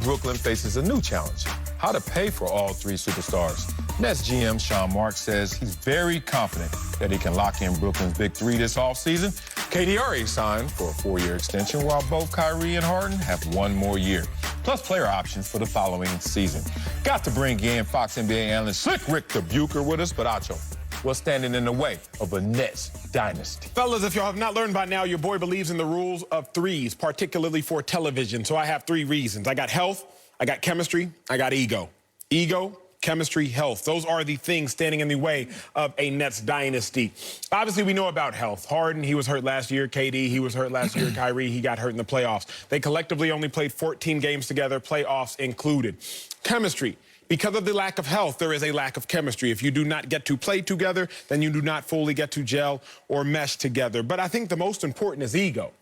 Brooklyn faces a new challenge: how to pay for all three superstars. Nets GM Sean Marks says he's very confident that he can lock in Brooklyn's big three this offseason. KD already signed for a 4-year extension, while both Kyrie and Harden have 1 more year, plus player options for the following season. Got to bring in Fox NBA analyst Ric Bucher with us, but Acho, what's standing in the way of a Nets dynasty? Fellas, if y'all have not learned by now, your boy believes in the rules of threes, particularly for television. So I have 3 reasons. I got health, I got chemistry, I got ego. Ego, chemistry, health. Those are the things standing in the way of a Nets dynasty. Obviously, we know about health. Harden, he was hurt last year. KD, he was hurt last year. Kyrie, he got hurt in the playoffs. They collectively only played 14 games together, playoffs included. Chemistry. Because of the lack of health, there is a lack of chemistry. If you do not get to play together, then you do not fully get to gel or mesh together. But I think the most important is ego.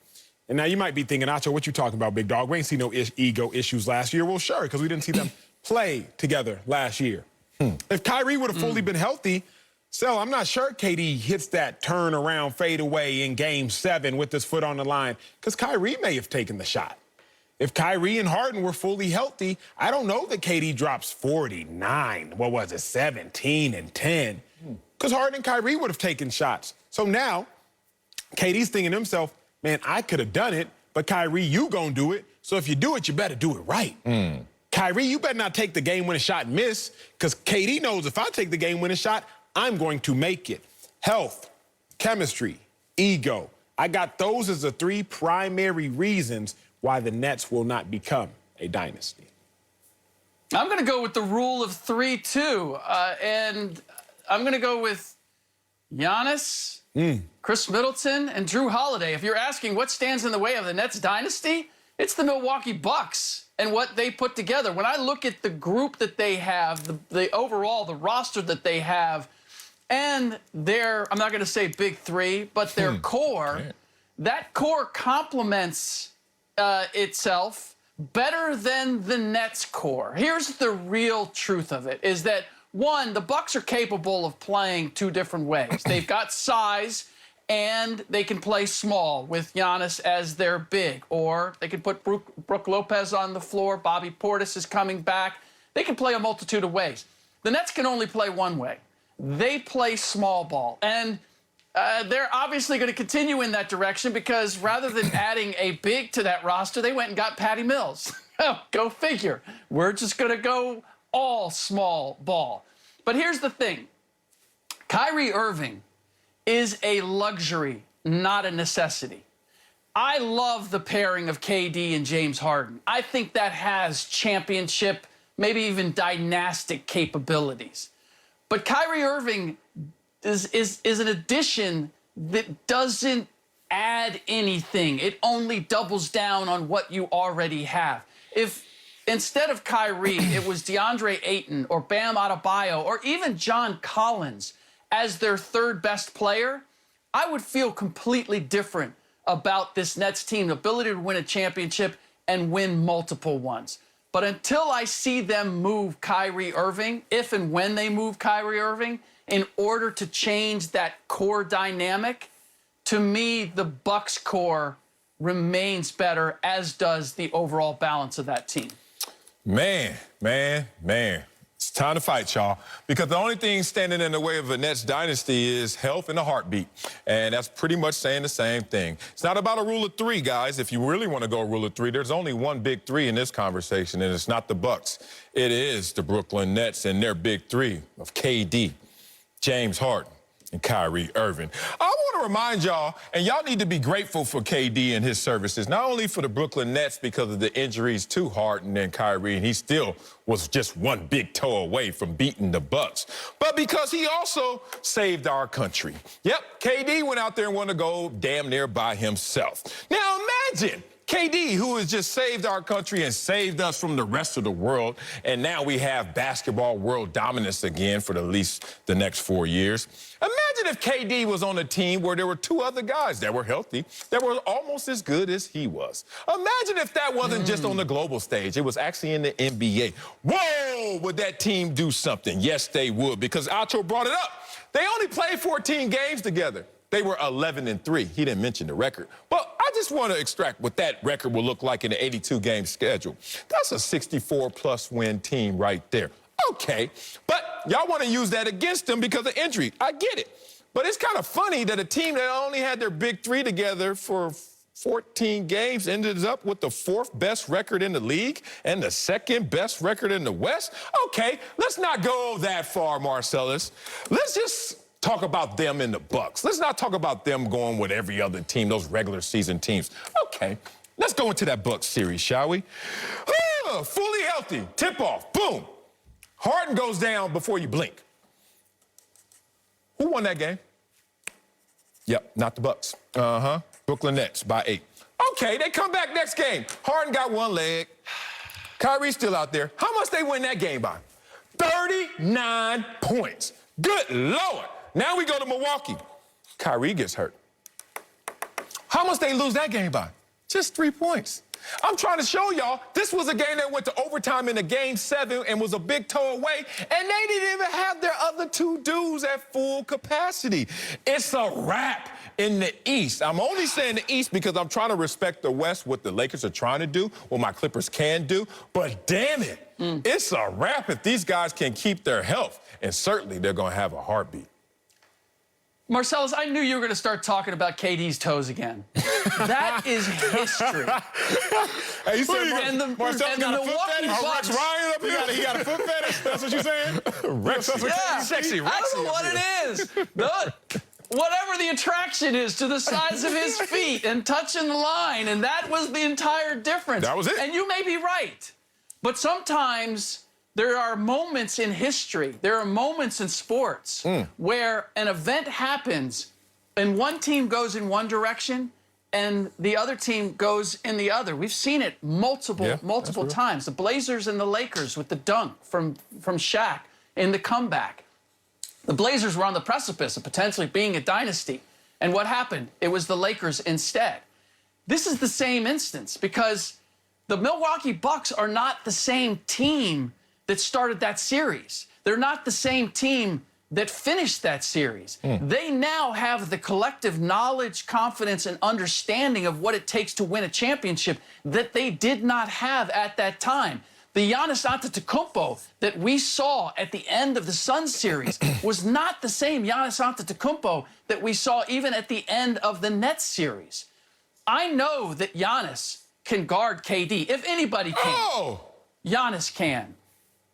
And now you might be thinking, Acho, what you talking about, big dog? We ain't see no ego issues last year. Well, sure, because we didn't see them play together last year. If Kyrie would have fully been healthy, I'm not sure KD hits that turnaround fadeaway in Game 7 with his foot on the line, because Kyrie may have taken the shot. If Kyrie and Harden were fully healthy, I don't know that KD drops 49, 17 and 10, because Harden and Kyrie would have taken shots. So now, KD's thinking to himself, man, I could have done it, but Kyrie, you gonna do it. So if you do it, you better do it right. Kyrie, you better not take the game-winning shot and miss, because KD knows if I take the game-winning shot, I'm going to make it. Health, chemistry, ego. I got those as the 3 primary reasons why the Nets will not become a dynasty. I'm going to go with the rule of 3, too. And I'm going to go with Giannis, Chris Middleton, and Drew Holiday. If you're asking what stands in the way of the Nets dynasty, it's the Milwaukee Bucks and what they put together. When I look at the group that they have, the overall, the roster that they have, and their, I'm not going to say big 3, but their core, that core complements itself better than the Nets core. Here's the real truth of it, is that, 1, the Bucks are capable of playing 2 different ways. They've got size, and they can play small with Giannis as their big. Or they can put Brook Lopez on the floor. Bobby Portis is coming back. They can play a multitude of ways. The Nets can only play one way. They play small ball. And they're obviously going to continue in that direction, because rather than adding a big to that roster, they went and got Patty Mills. Go figure. We're just going to go all small ball. But here's the thing. Kyrie Irving is a luxury, not a necessity. I love the pairing of KD and James Harden. I think that has championship, maybe even dynastic capabilities. But Kyrie Irving is an addition that doesn't add anything. It only doubles down on what you already have. If instead of Kyrie, it was DeAndre Ayton or Bam Adebayo or even John Collins as their 3rd best player, I would feel completely different about this Nets team, the ability to win a championship and win multiple ones. But until I see them move Kyrie Irving, if and when they move Kyrie Irving, in order to change that core dynamic, to me, the Bucks core remains better, as does the overall balance of that team. Man. It's time to fight, y'all, because the only thing standing in the way of a Nets dynasty is health and a heartbeat, and that's pretty much saying the same thing. It's not about a rule of 3, guys. If you really want to go rule of 3, there's only one big 3 in this conversation, and it's not the Bucks. It is the Brooklyn Nets and their big 3 of KD, James Harden, and Kyrie Irving. I want to remind y'all, and y'all need to be grateful for KD and his services, not only for the Brooklyn Nets because of the injuries to Harden and Kyrie, and he still was just one big toe away from beating the Bucks, but because he also saved our country. Yep, KD went out there and won a gold damn near by himself. Now imagine KD, who has just saved our country and saved us from the rest of the world, and now we have basketball world dominance again for at least the next 4 years. Imagine if KD was on a team where there were 2 other guys that were healthy, that were almost as good as he was. Imagine if that wasn't just on the global stage. It was actually in the NBA. Whoa, would that team do something? Yes, they would, because Acho brought it up. They only played 14 games together. They were 11-3. He didn't mention the record. But I just want to extract what that record will look like in the 82-game schedule. That's a 64-plus win team right there. Okay, but y'all want to use that against them because of injury. I get it. But it's kind of funny that a team that only had their big three together for 14 games ended up with the 4th best record in the league and the 2nd best record in the West. Okay, let's not go that far, Marcellus. Let's just talk about them in the Bucks. Let's not talk about them going with every other team, those regular season teams. Okay, let's go into that Bucks series, shall we? Fully healthy, tip-off, boom. Harden goes down before you blink. Who won that game? Yep, not the Bucks. Brooklyn Nets by 8. Okay, they come back next game. Harden got one leg. Kyrie's still out there. How much they win that game by? 39 points. Good Lord. Now we go to Milwaukee. Kyrie gets hurt. How much they lose that game by? Just 3 points. I'm trying to show y'all this was a game that went to overtime in a game 7 and was a big toe away, and they didn't even have their other 2 dudes at full capacity. It's a wrap in the East. I'm only saying the East because I'm trying to respect the West, what the Lakers are trying to do, what my Clippers can do, but damn it, it's a wrap if these guys can keep their health, and certainly they're going to have a heartbeat. Marcellus, I knew you were going to start talking about KD's toes again. That is history. Hey, you said And the Marcellus got a foot Milwaukee fetish? Bucks. Rex Ryan up here? He got a foot fetish? That's what you're saying? Rex, Yeah, Sexy I don't know what it is. Whatever the attraction is to the size of his feet and touching the line, and that was the entire difference. That was it. And you may be right, but sometimes there are moments in history, there are moments in sports where an event happens and one team goes in one direction and the other team goes in the other. We've seen it multiple times. The Blazers and the Lakers with the dunk from Shaq in the comeback. The Blazers were on the precipice of potentially being a dynasty. And what happened? It was the Lakers instead. This is the same instance because the Milwaukee Bucks are not the same team that started that series. They're not the same team that finished that series. They now have the collective knowledge, confidence, and understanding of what it takes to win a championship that they did not have at that time. The Giannis Antetokounmpo that we saw at the end of the Suns series was not the same Giannis Antetokounmpo that we saw even at the end of the Nets series. I know that Giannis can guard KD. If anybody can, Giannis can.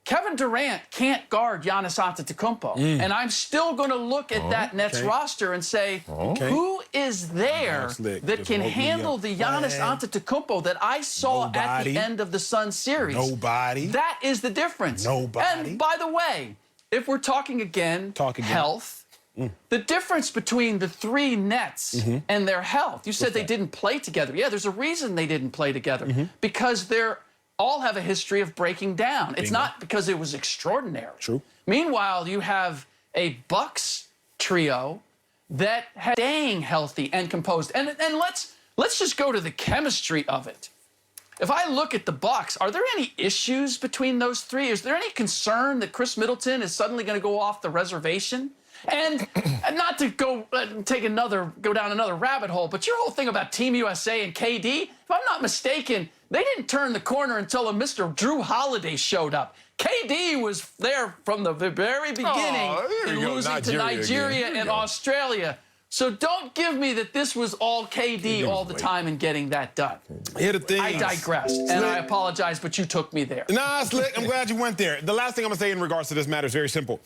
Kevin Durant can't guard Giannis Antetokounmpo. And I'm still going to look at that Nets roster and say, who is there that can handle the Giannis Antetokounmpo that I saw at the end of the Suns series? Nobody. That is the difference. Nobody. And by the way, if we're talking again, health, the difference between the 3 Nets and their health, you said they didn't play together. Yeah, there's a reason they didn't play together. Because they're all have a history of breaking down. It's not because it was extraordinary. True. Meanwhile, you have a Bucks trio that had staying healthy and composed. And let's just go to the chemistry of it. If I look at the Bucks, are there any issues between those 3? Is there any concern that Chris Middleton is suddenly going to go off the reservation? And not to go down another rabbit hole, but your whole thing about Team USA and KD, if I'm not mistaken, they didn't turn the corner until a Mr. Drew Holiday showed up. KD was there from the very beginning in losing to Nigeria and Australia. So don't give me that this was all KD all the time and getting that done. Here the thing. I digressed, and I apologize, but you took me there. Nah, Slick, I'm glad you went there. The last thing I'm going to say in regards to this matter is very simple.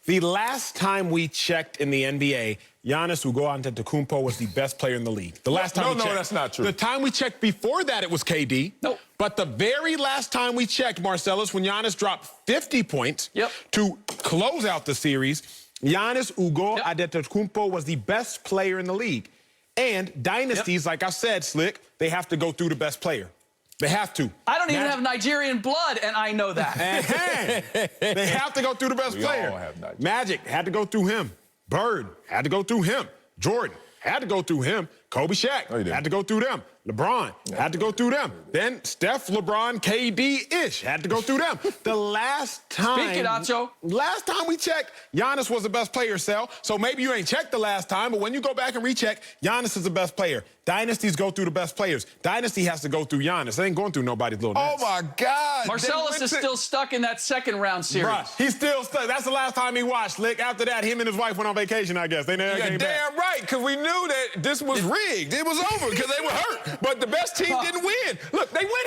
The last time we checked in the NBA, Giannis Antetokounmpo was the best player in the league. The last time we checked. No, that's not true. The time we checked before that, it was KD. Nope. But the very last time we checked, Marcellus, when Giannis dropped 50 points to close out the series, Giannis Antetokounmpo was the best player in the league. And dynasties, like I said, Slick, they have to go through the best player. They have to. I don't even have Nigerian blood, and I know that. They have to go through the best player. all have Nigerian. Magic had to go through him. Bird had to go through him. Jordan had to go through him. Kobe, Shaq had to go through them. LeBron had to go through them. Then Steph, LeBron, KD-ish had to go through them. The last time... Speak it, Acho. Last time we checked, Giannis was the best player, Sel. So maybe you ain't checked the last time, but when you go back and recheck, Giannis is the best player. Dynasties go through the best players. Dynasty has to go through Giannis. They ain't going through nobody's little Oh, nets. my God. Marcellus is still stuck in that second round series. Bruh, he's still stuck. That's the last time he watched, Slick. After that, him and his wife went on vacation, I guess. They never Yeah, came back. damn right, because we knew that this was rigged. It was over because they were hurt. But the best team didn't win. Look, they went